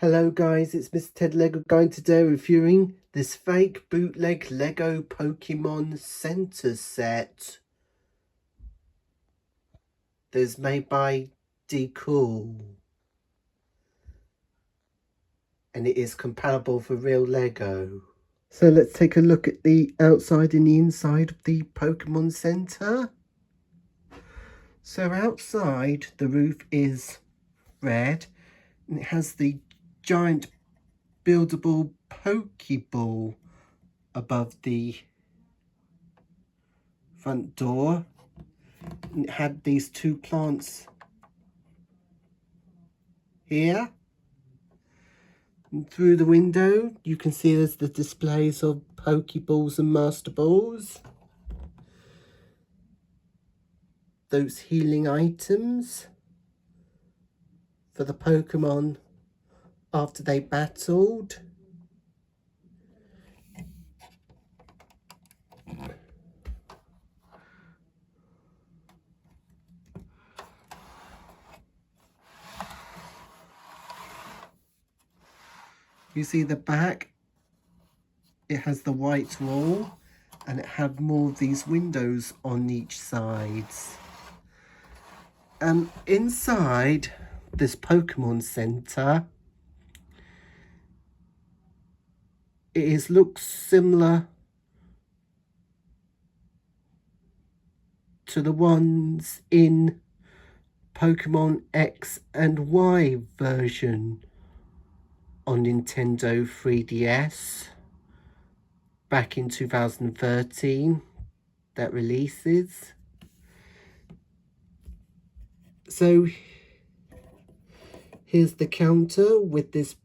Hello guys, it's Mr. Ted Lego Guy today reviewing this fake bootleg Lego Pokemon Center set that's made by Cool, and it is compatible for real Lego. So let's take a look at the outside and the inside of the Pokemon Center. So outside the roof is red and it has the giant buildable Pokeball above the front door. And it had these two plants here, and through the window you can see there's the displays of Pokeballs and Master Balls, those healing items for the Pokemon after they battled. You see the back, it has the white wall and it had more of these windows on each side. Inside this Pokemon Center, looks similar to the ones in Pokemon X and Y version on Nintendo 3DS back in 2013 that releases. So here's the counter with this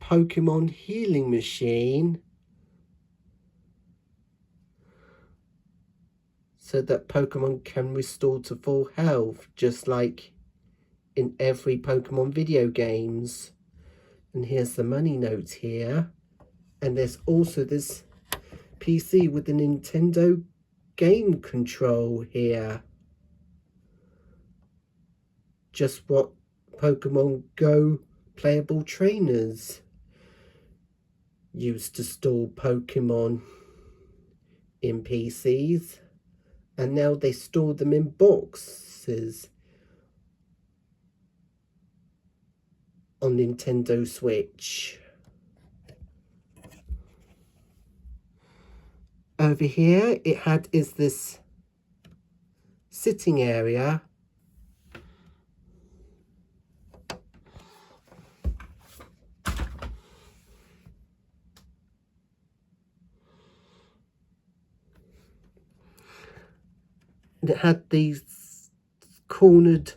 Pokemon healing machine so that Pokemon can restore to full health, just like in every Pokemon video games. And here's the money note here. And there's also this PC with the Nintendo game control here. Just what Pokemon Go playable trainers used to store Pokemon in PCs. And now they store them in boxes on Nintendo Switch. Over here is this sitting area. And it had these cornered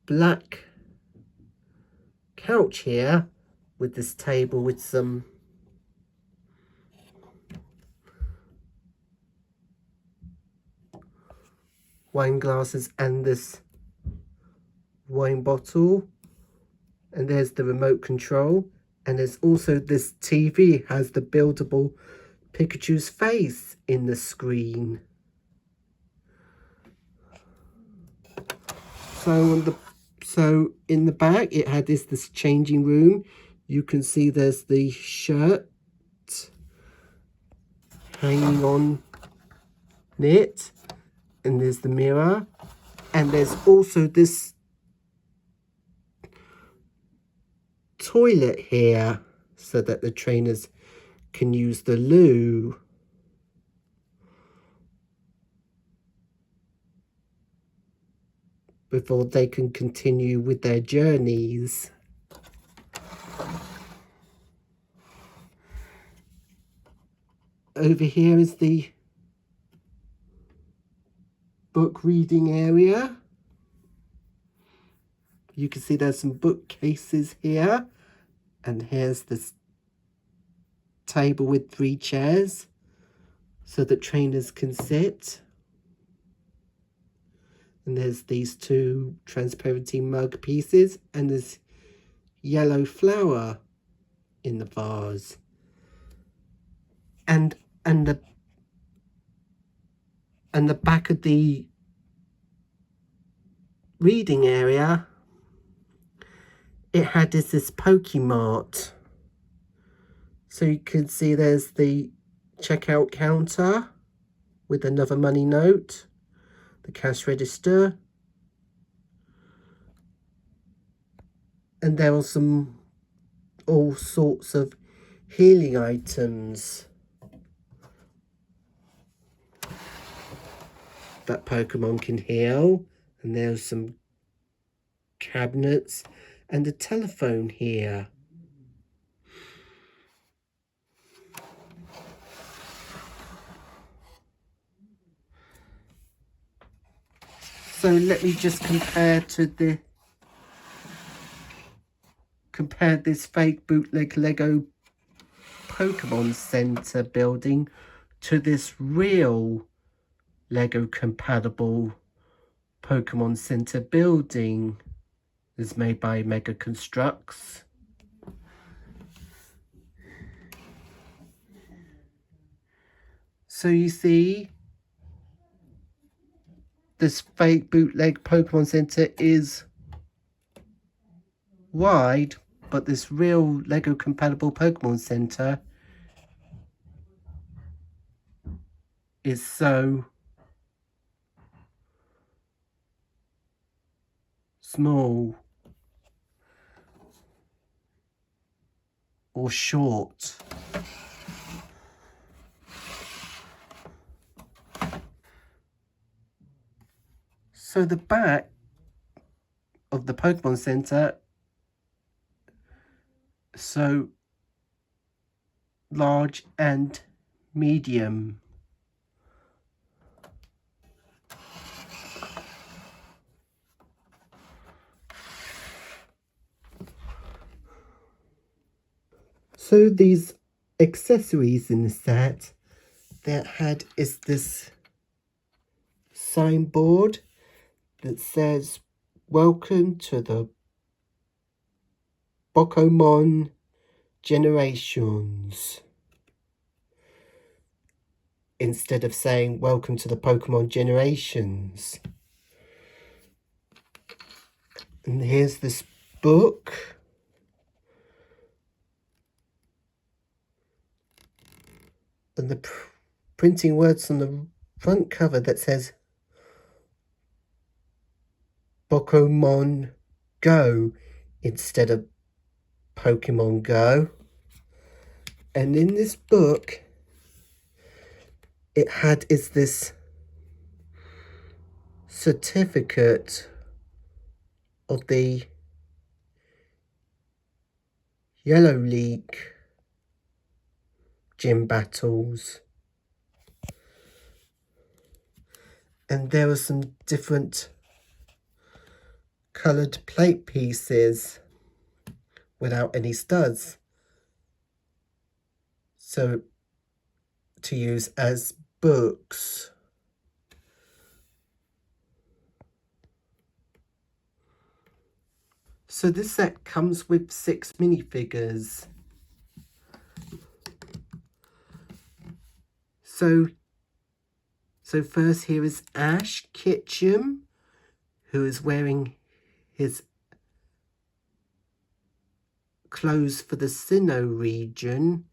black couch here with this table with some wine glasses and this wine bottle, and there's the remote control, and there's also this TV has the buildable Pikachu's face in the screen. So in the back it had this changing room. You can see there's the shirt hanging on it, and there's the mirror, and there's also this toilet here so that the trainers can use the loo. Before they can continue with their journeys. Over here is the book reading area. You can see there's some bookcases here, and here's this table with 3 chairs so that trainers can sit. And there's these 2 transparency mug pieces, and this yellow flower in the vase. And the back of the reading area it had is this Pokemart. So you can see there's the checkout counter with another money note, the cash register, and there are some all sorts of healing items that Pokemon can heal, and there's some cabinets and a telephone here. So let me just compare this fake bootleg Lego Pokemon Center building to this real Lego compatible Pokemon Center building. Is made by Mega Constructs. So you see, this fake bootleg Pokemon Center is wide, but this real Lego compatible Pokemon Center is so small or short. So the back of the Pokemon Center, so large and medium. So these accessories in the set that had is this signboard that says, "Welcome to the Pokémon Generations," instead of saying, "Welcome to the Pokemon Generations." And here's this book. And the printing words on the front cover that says Pokémon Go instead of Pokemon Go. And in this book, it had is this certificate of the Yellow League gym battles. And there are some different coloured plate pieces without any studs, so to use as books. So this set comes with 6 minifigures. So first here is Ash Ketchum, who is wearing his clothes for the Sinnoh region.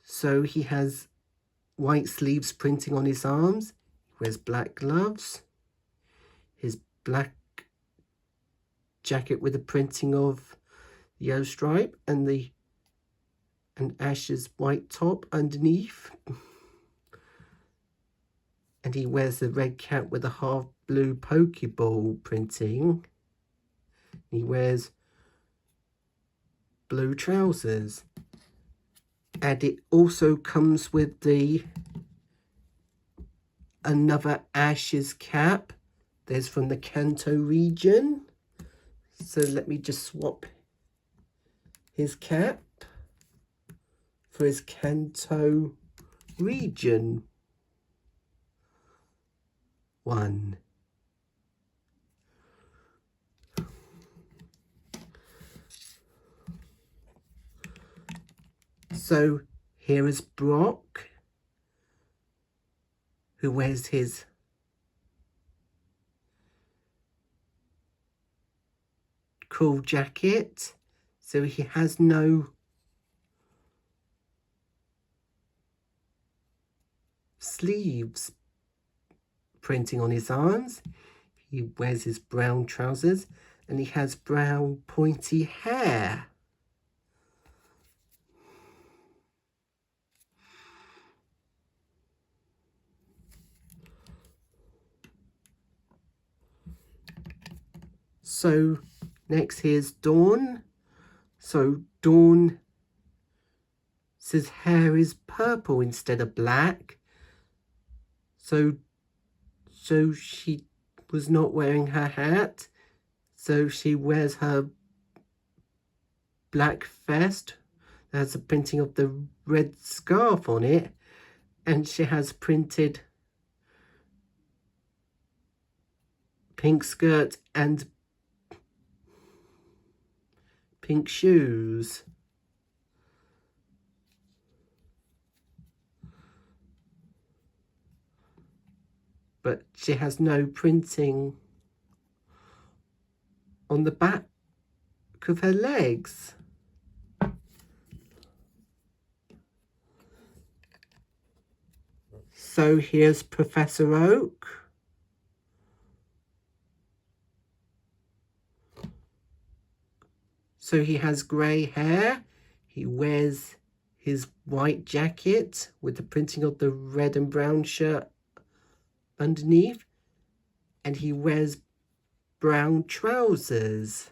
So he has white sleeves printing on his arms. He wears black gloves. His black jacket with the printing of the yellow stripe and Ash's white top underneath. And he wears the red cap with the half blue Pokeball printing. He wears blue trousers. And it also comes with another Ash's cap. There's from the Kanto region. So let me just swap his cap for his Kanto region one. So here is Brock, who wears his cool jacket. So he has no sleeves printing on his arms. He wears his brown trousers and he has brown pointy hair. So next here's Dawn. So Dawn's hair is purple instead of black. So she was not wearing her hat. So she wears her black vest. There's a printing of the red scarf on it. And she has printed pink skirt and pink shoes. But she has no printing on the back of her legs. So here's Professor Oak. So he has grey hair. He wears his white jacket with the printing of the red and brown shirt underneath. And he wears brown trousers.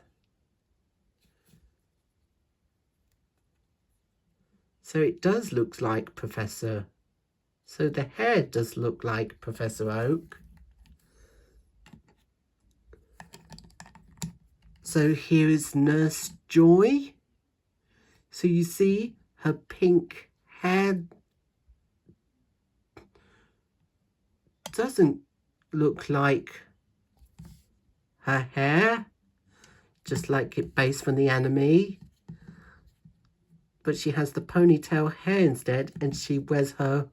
So it does look like Professor. So the hair does look like Professor Oak. So here is Nurse Joy. So you see her pink hair doesn't look like her hair, just like it based from the anime. But she has the ponytail hair instead, and she wears her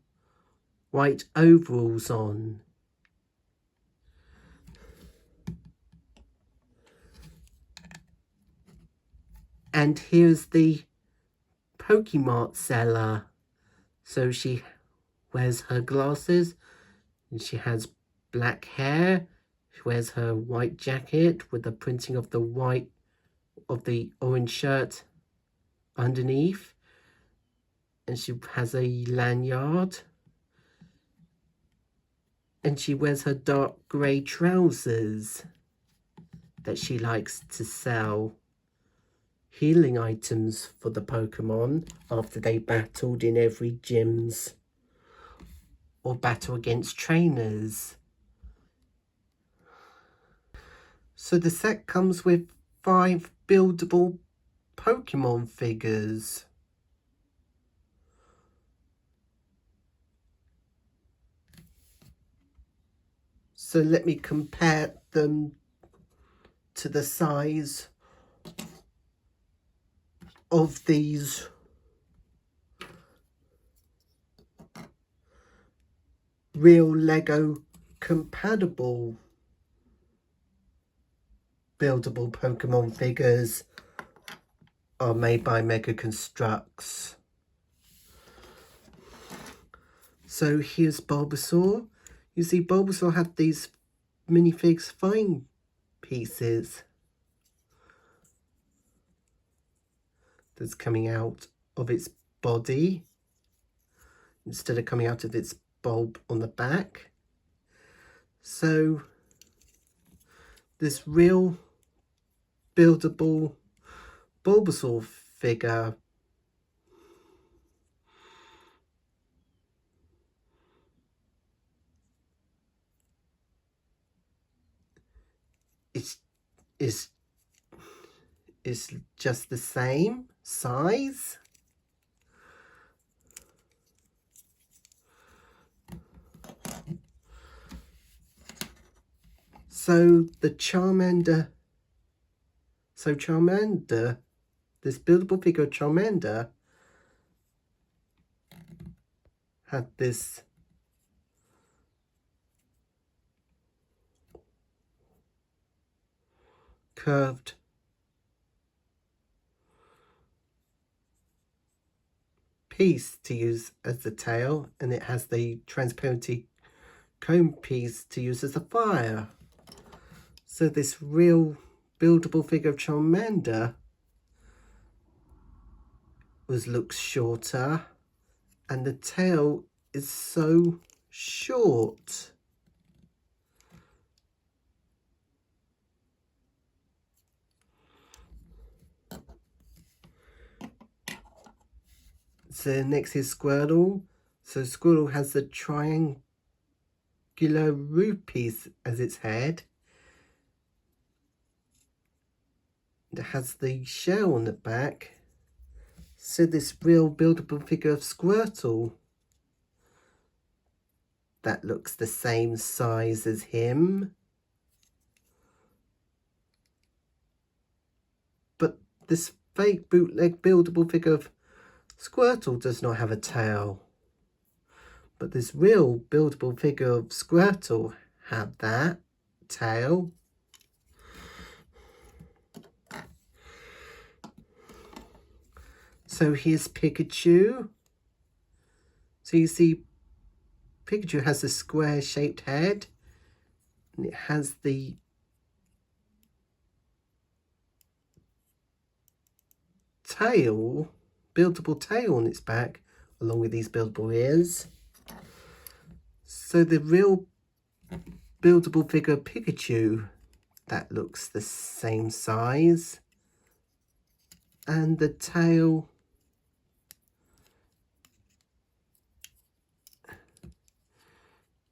white overalls on. And here's the Pokémon seller. So she wears her glasses and she has black hair. She wears her white jacket with the printing of the orange shirt underneath. And she has a lanyard. And she wears her dark grey trousers that she likes to sell healing items for the Pokemon after they battled in every gyms or battle against trainers. So the set comes with 5 buildable Pokemon figures. So let me compare them to the size of these real Lego compatible buildable Pokemon figures are made by Mega Constructs. So here's Bulbasaur. You see Bulbasaur had these minifigs fine pieces that's coming out of its body instead of coming out of its bulb on the back. So this real buildable Bulbasaur figure is just the same size. So the Charmander, this buildable figure of Charmander had this curved piece to use as the tail, and it has the transparency cone piece to use as a fire. So this real buildable figure of Charmander looks shorter, and the tail is so short. So next is Squirtle. So Squirtle has the triangular root piece as its head. It has the shell on the back. So this real buildable figure of Squirtle that looks the same size as him. But this fake bootleg buildable figure of Squirtle does not have a tail. But this real buildable figure of Squirtle had that tail. So here's Pikachu. So you see Pikachu has a square shaped head, and it has the tail, buildable tail on its back, along with these buildable ears. So the real buildable figure Pikachu, that looks the same size, and the tail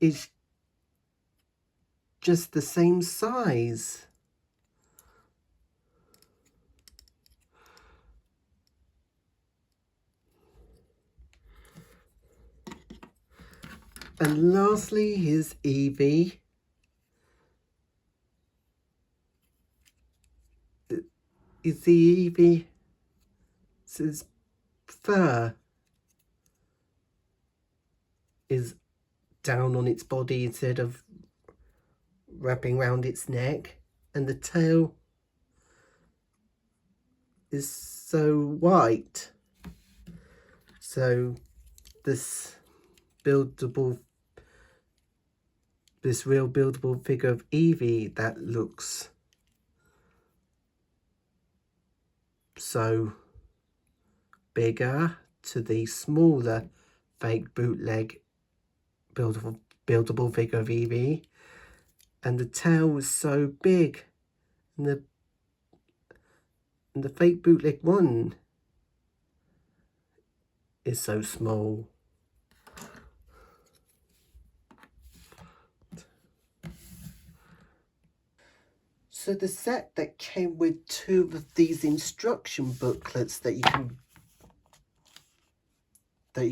is just the same size. And lastly, here's Eevee. You see Eevee, its fur is down on its body instead of wrapping around its neck, and the tail is so white. So this real buildable figure of Eevee that looks so bigger to the smaller fake bootleg buildable figure of Eevee, and the tail was so big, and the fake bootleg one is so small. So the set that came with 2 of these instruction booklets that you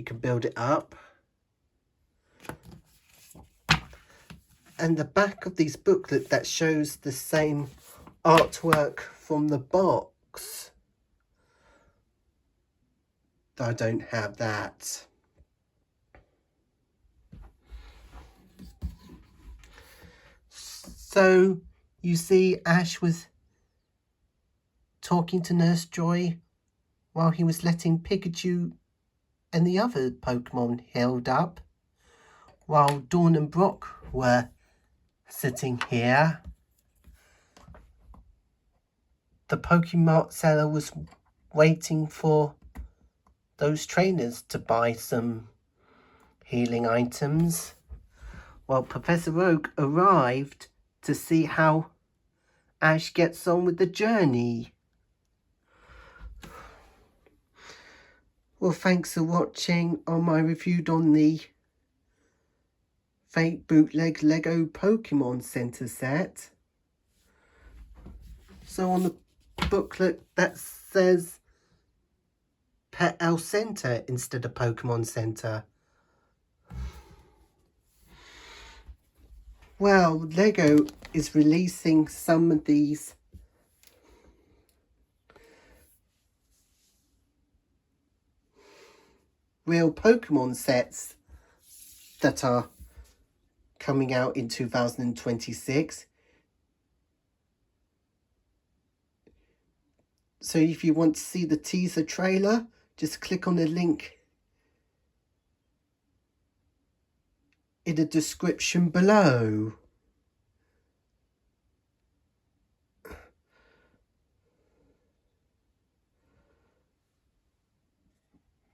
can build it up. And the back of these booklet that shows the same artwork from the box. I don't have that. So you see Ash was talking to Nurse Joy while he was letting Pikachu and the other Pokemon healed up, while Dawn and Brock were sitting here. The Pokemon seller was waiting for those trainers to buy some healing items, while Professor Oak arrived to see how Ash gets on with the journey. Well, thanks for watching on my review on the fake bootleg Lego Pokemon Center set. So on the booklet that says Pet L Center instead of Pokemon Center. Well, Lego is releasing some of these real Pokemon sets that are coming out in 2026. So if you want to see the teaser trailer, just click on the link in the description below.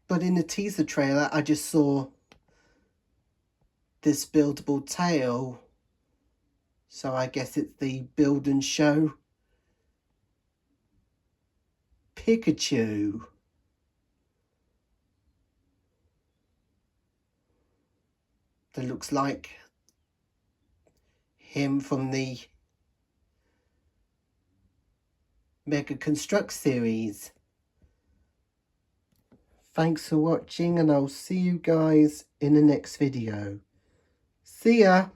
But in the teaser trailer, I just saw this buildable tail. So I guess it's the build and show Pikachu. That looks like him from the Mega Construct series. Thanks for watching, and I'll see you guys in the next video. See ya!